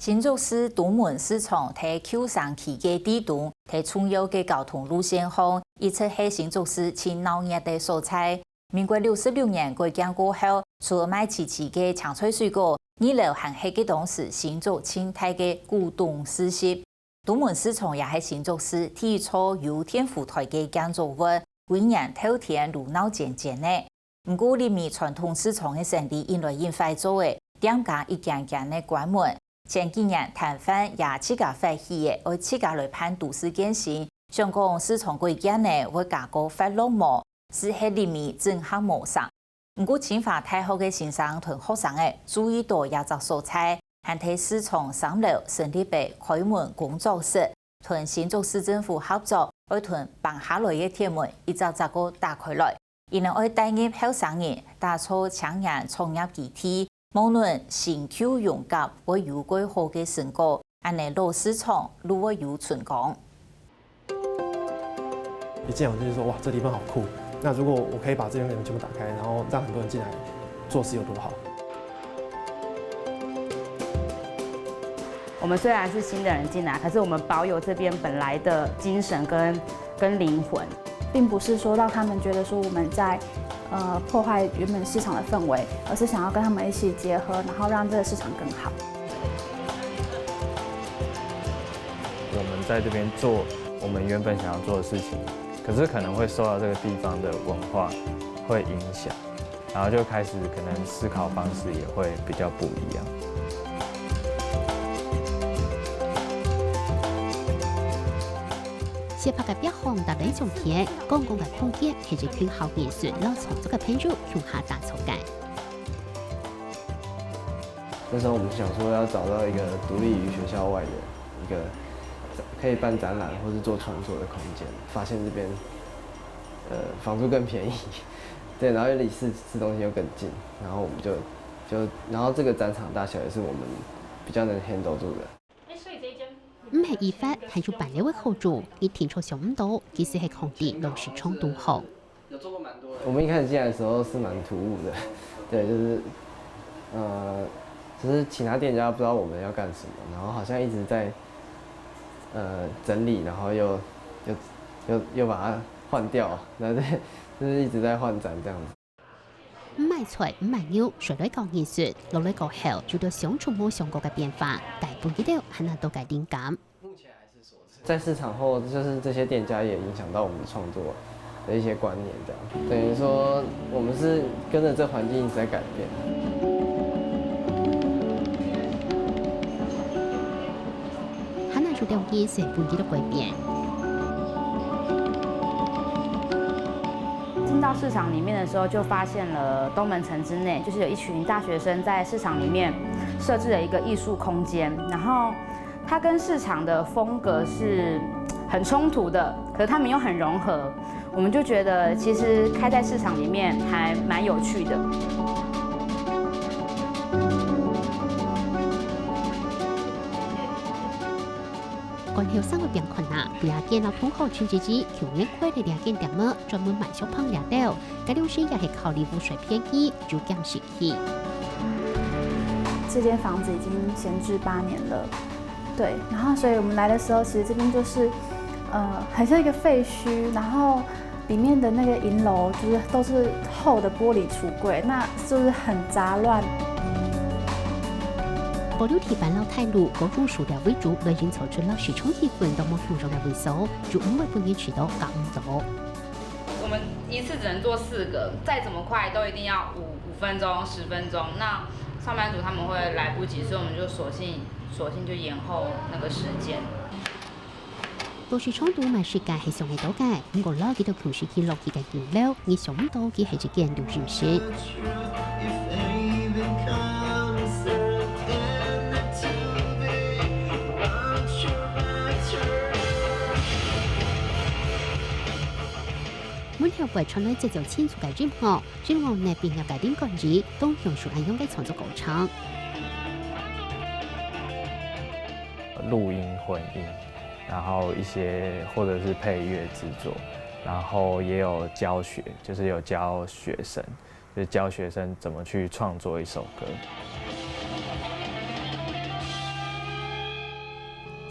新竹市东门市场在旧城区的地段，在重要的交通路线上，一直是新竹市最闹热的所在。民国66年改建过后，除了卖齐齐的青菜水果，二楼还是嘅当时新竹清泰的古董市集。东门市场也是新竹市第一座有天府台的建筑物，每年透天热闹渐渐的。不过，里面传统市场的生意因来因快做的，店家一间间的关门。前几年摊贩也自家发起的，而自家来办都市建设，想讲市场规建呢会加个发落幕。是喺里面整合模上，不过清华大学嘅先生同学生嘅注意到也只所在，还喺市场3楼成立嘅开门工作室，同新竹市政府合作，去同绑下来嘅铁门一只只个打开来，然后去带入后生人打造青年创业基地，无论新旧用甲或有规好嘅成果，安尼老市场如果有成功。一进来我就说哇，这地方好酷。那如果我可以把这边的门全部打开，然后让很多人进来做事有多好？我们虽然是新的人进来，可是我们保有这边本来的精神跟灵魂，并不是说让他们觉得说我们在破坏原本市场的氛围，而是想要跟他们一起结合，然后让这个市场更好。我们在这边做我们原本想要做的事情。可是可能会受到这个地方的文化会影响，然后就开始可能思考方式也会比较不一样。小拍嘅表行搭呢種片，公共嘅空間係只圈後藝術攞創作嘅編組向下打草嘅。那時候我們想說要找到一個獨立於學校外的一個。可以辦展覽或是做創作的空間，發現這邊，房租更便宜，對，然後離市中心又更近，然後我們然後這個展場大小也是我們比較能 handle 住的。唔係依法，係要辦理嘅合作，而天初想唔到，其實係抗地老市場都好。有做過蠻多的。我們一開始進來的時候是蠻突兀的，對，就是其他店家不知道我們要幹什麼，然後好像一直在。整理，然後又把它換掉，然後就是一直在換展這樣子。唔係菜唔係肉，誰來講藝術，落來個後就對相處冇想過嘅變化，大半幾條很難都改靈感。在市場後，就是這些店家也影響到我們創作的一些觀念，這樣等於說我們是跟着這環境一直在改變。就了解社會的改變。進到市場裡面的時候，就發現了東門城之內，就是有一群大學生在市場裡面設置了一個藝術空間，然後它跟市場的風格是很衝突的，可是他們又很融合，我們就覺得其實開在市場裡面還蠻有趣的。關係生活變困難，不要見到通學全自己，求人開的兩間店麼，專門賣小胖料料，該東西也係考慮污水便宜，就減時期。這間房子已經閒置8年了，對，然後所以我們來的時候，其實這邊就是很像一個廢墟，然後裡面的那個銀樓就是都是厚的玻璃櫥櫃，那就是很雜亂。保留地板老態路，高入塑料為主，來營造出老市場氣氛，都冇向上嘅維修，就唔會半年遲到搞唔到。我們一次只能做4個，再怎麼快都一定要5分鐘、10分鐘。那上班族他們會來不及，所以我們就索性就延後那個時間。老市場都賣世界係上嚟到嘅，不過老幾度強勢去落去嘅原料，而上唔到嘅係一件流行事。每條為傳來這種清楚嘅任務，希望呢邊有改變管理，都用屬按用嘅創作過程。錄音、混音，然後一些或者是配樂製作，然後也有教學，就是有教學生，就是教學生怎麼去創作一首歌。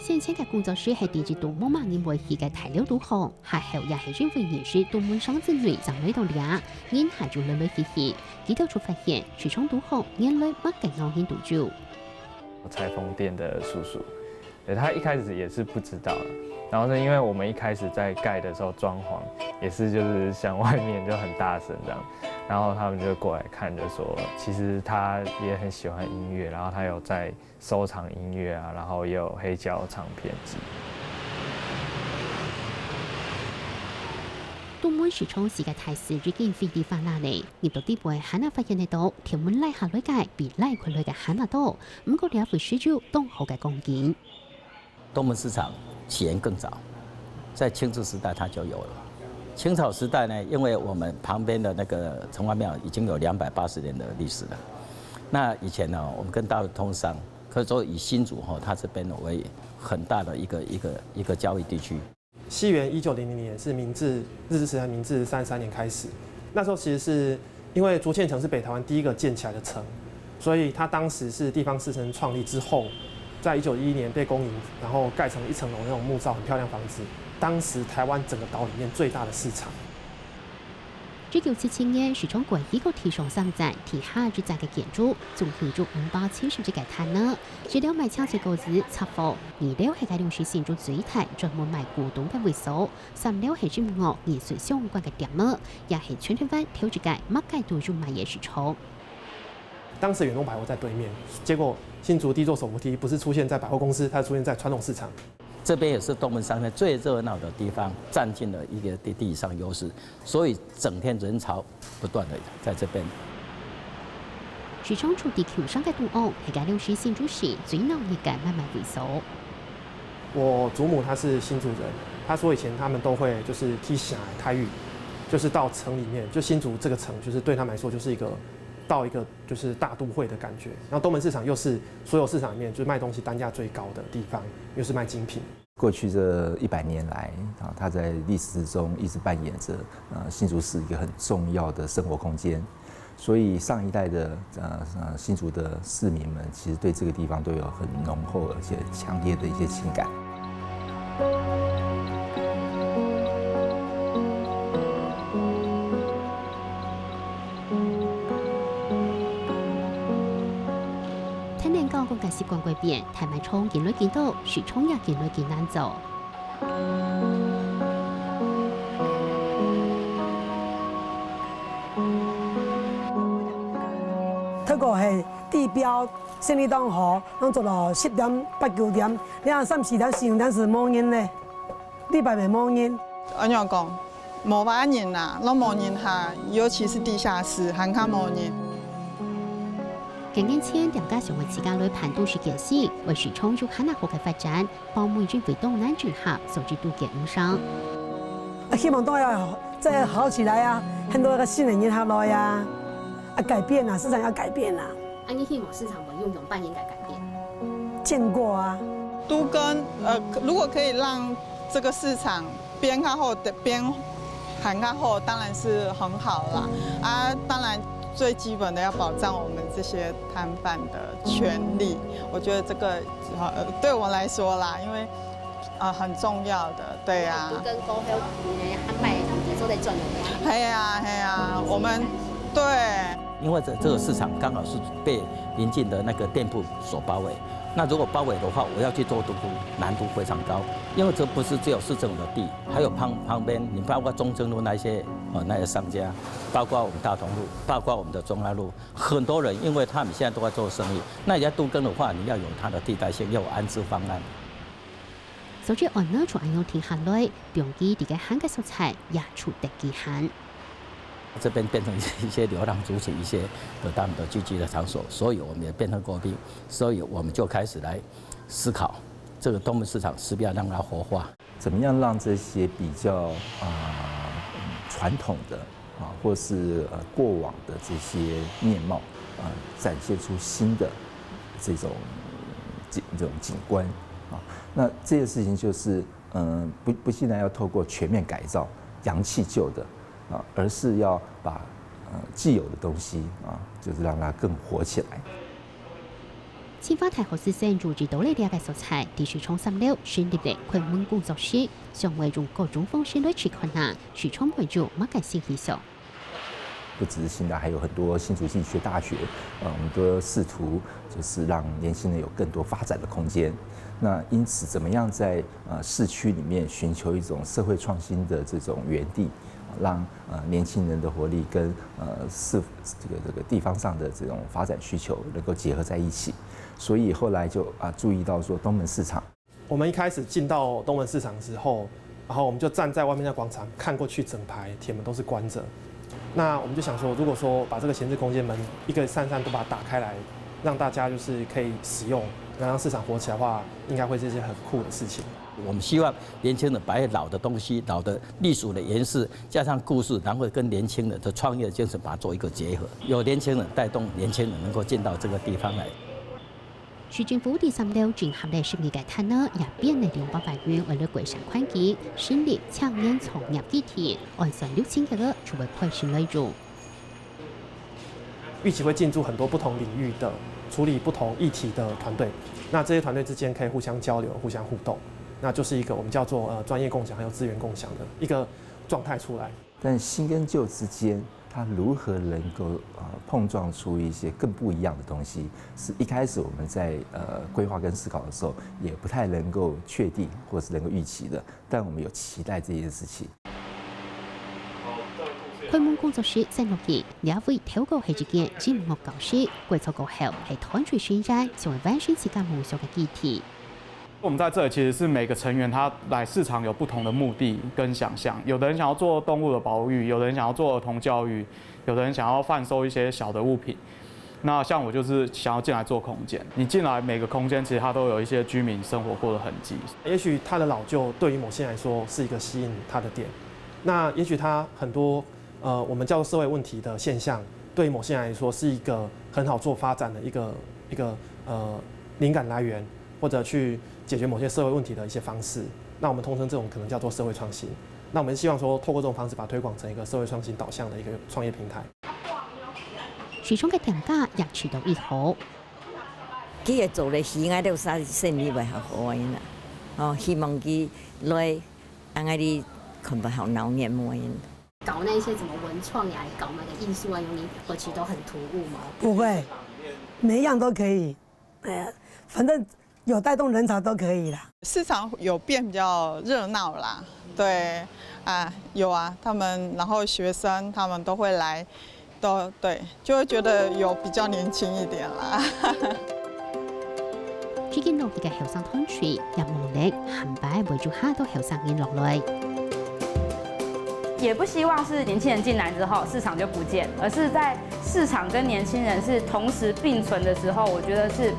先前嘅工作室係電子動物盲人維係嘅材料導航，下後也係認為認識動物上之類就喺度倆，人係就累累嘻嘻，幾條就發現市場導航人類乜嘅咬人度住。裁縫店的叔叔，对他一开始也是不知道的，然后呢，因为我们一开始在盖的时候装潢也是就是像外面就很大声这样，然后他们就过来看，就说其实他也很喜欢音乐，然后他有在收藏音乐啊，然后也有黑胶唱片机。東門市場是個大市已經飛地翻嚟嚟，入到啲背肯亞發現得到，條門拉下來嘅比拉佢來嘅肯亞多，唔過兩會需要當好嘅貢獻。東門市場起源更早，在清治時代它就有了。清朝時代呢，因為我們旁邊的那個城隍廟已經有280年的歷史了。那以前呢，我們跟大陸通商，可以說以新竹它這邊為很大的一個交易地區。西元1900年是明治日治時代明治33年開始，那時候其實是因為竹塹城是北台灣第一個建起來的城，所以它當時是地方士紳創立之後，在1911年被公營，然後蓋成1層樓那種木造很漂亮房子，當時台灣整個島裡面最大的市場。1977年，市場歸一個體上上站，地下住宅嘅建築，總建築570幾個攤呢。資料賣槍最高資測貨，二料係介紹是建築最大專門賣古董嘅會所，三料係音樂藝術相關嘅店麼，也係全台灣挑住界乜界都入賣嘅市場。當時遠東百貨在對面，結果新竹第一座手扶梯不是出現在百貨公司，它是出現在傳統市場。這邊也是東門商圈最熱鬧的地方，佔盡了一個地理上優勢，所以整天人潮不斷的在這邊。市場處地球上嘅東岸係介紹是新竹市最鬧熱嘅買賣會所。我祖母她是新竹人，她說以前他們都會就是踢下台語，就是到城裡面，就新竹這個城，就是對他們來說就是到一個就是大都會的感覺。然後東門市場又是所有市場裡面就是賣東西單價最高的地方，又是賣精品。過去這100年來，啊，它在歷史之中一直扮演着新竹市一個很重要的生活空間。所以上一代的新竹的市民們，其實對這個地方都有很濃厚而且強烈的一些情感。嘅習慣改變，台賣廠見來見到，市場也見來見難做。透過係地標勝利檔河，攏做到10點8、9點，你看3、4點、4、5點是冇人咧，禮拜咪冇人。安樣講，冇話人啦，攏冇人下，尤其是地下室，還較冇人。近年前，店家成為自家內盤都市建設，為市場有很大好嘅發展，幫每轉回東南之下，甚至都見唔上。希望都要再好起來啊！很多個新的人下來呀，改變啊，市場要改變啊。你希望市場會用半年改變？見過啊。都跟如果可以讓這個市場變較好的變很較好，當然是很好啦。啊，當然。最基本的要保障我們這些攤販的權利，我覺得這個對我來說啦，因為很重要的，對啊。跟高還有販賣都在轉的。係啊，我們對。因為這個市場剛好是被鄰近的那個店鋪所包圍。那如果包圍的話，我要去做督估，難度非常高，因為這不是只有市政府的地，還有旁邊，你包括中正路那些商家，包括我們大同路，包括我們的中安路，很多人因為他們現在都在做生意，那你要都更的話，你要有它的替代性，要有安置方案。所以按呢就按要停下來，標記這個漢嘅素材也出得幾漢。這邊變成一些流浪族群，一些的他們的聚集的場所，所以我們也變成國賓，所以我們就開始來思考，這個東門市場是不是要讓它活化？怎麼樣讓這些比較傳統的或是過往的這些面貌展現出新的這種景觀啊？那這些事情就是不現在要透過全面改造，揚棄舊的。而是要把既有的東西就是讓它更活起來。青花台河市省入职到了了解素材，地区创3楼成立了昆明工作室，想为用各种方式来去困难，许创为主马改新气象。不只是新大，还有很多新竹地区的大学，我们都试图就是让年轻人有更多发展的空间。那因此，怎么样在市区里面寻求一种社会创新的这种园地，让年轻人的活力跟这个地方上的这种发展需求能够结合在一起。所以后来就注意到说东门市场。我们一开始进到东门市场之后，然后我们就站在外面的广场看过去，整排铁门都是关着。那我们就想说，如果说把这个闲置空间门一个扇都把它打开来，让大家就是可以使用，让市场活起来的话，应该会是一件很酷的事情。我们希望年轻人把老的东西、老的历史的元素，加上故事，然后跟年轻人的创业精神把它做一个结合，有年轻人带动年轻人能够进到这个地方来。市政府第3楼整合了12个摊呢，也变了200万元为了改善环境，成立青年创业基地，按算6000个作为培训内容。预期会进驻很多不同领域的、处理不同议题的团队，那这些团队之间可以互相交流、互相互动，那就是一个我们叫做专业共享还有资源共享的一个状态出来。但新跟旧之间，它如何能够碰撞出一些更不一样的东西，是一开始我们在规划跟思考的时候也不太能够确定或是能够预期的，但我们有期待这件事情。昆明工作室3月期也會透過係一件節目教師，改造過後係團隊宣傳，成為完成自家夢想嘅基地。我们在这里其实是每个成员他来市场有不同的目的跟想象，有的人想要做动物的保育，有的人想要做儿童教育，有的人想要贩售一些小的物品。那像我就是想要进来做空间，你进来每个空间其实它都有一些居民生活过的痕迹。也许他的老旧对于某些人来说是一个吸引他的点，那也许他很多我们叫做社会问题的现象，对于某些人来说是一个很好做发展的一个灵感来源，或者去解决某些社会问题的一些方式。那我们通称这种可能叫做社会创新。那我们希望说，透过这种方式把它推广成一个社会创新导向的一个创业平台。市場嘅定價也持到1號。佢嘅做嘅喜愛都生意會好好因啦，希望佢來安嗰啲看不好鬧眼麼因。搞那些什么文创呀，搞那个艺术啊，你何其都很突兀吗？不会，每一样都可以。反正有带动人潮都可以啦。市场有变比较热闹啦，对啊，有啊，他们然后学生他们都会来，都对，就会觉得有比较年轻一点啦。最近落嘅後生團隊入夢力，很快圍住下到後生人落來。也不希望是年轻人进来之后市场就不见，而是在市场跟年轻人是同时并存的时候，我觉得是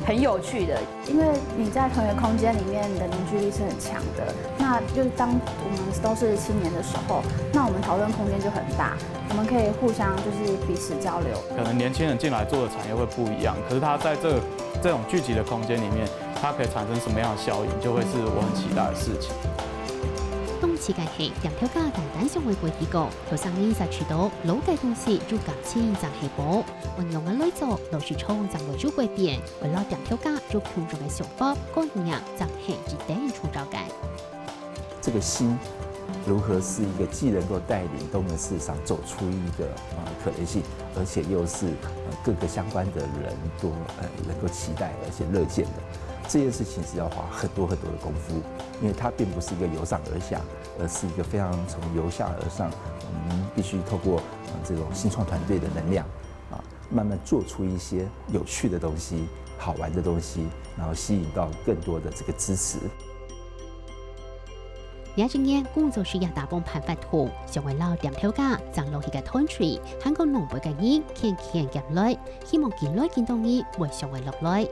很有趣的。因为你在同一个空间里面，你的凝聚力是很强的。那就是当我们都是青年的时候，那我们讨论空间就很大，我们可以互相就是彼此交流。可能年轻人进来做的产业会不一样，可是他在这种聚集的空间里面，它可以产生什么样的效应，就会是我很期待的事情。冬季嘅係人條家大膽上為過幾個，後生呢就處到老嘅東西做夾錢賺起寶，運用嘅內作老樹衝就為咗改變，為了人條家做強壯嘅想法，幹樣就係一定創造嘅。這個心如何是一個既能夠帶領東門市場走出一個可能性，而且又是各個相關的人都能夠期待而且樂見的。這件事情是要花很多很多的功夫，因為它並不是一個由上而下，而是一個非常從由下而上，我們必須透過這種新創團隊的能量慢慢做出一些有趣的東西、好玩的東西，然後吸引到更多的這個支持。也今年工作室也大幫辦法圖，成為了點條架，賺落去嘅團隊，香港農輩嘅人傾入來，希望見來見到你會成為落來。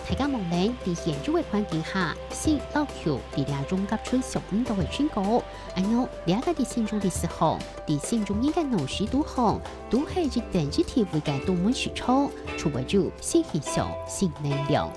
大家望嚟喺現有嘅環境下，先要求啲兩種夾出上5度嘅宣告，然後兩個啲心中嘅時候，啲心中應該濃時都好，都係一定一條會嘅東門市場，除為咗新氣象、新能量。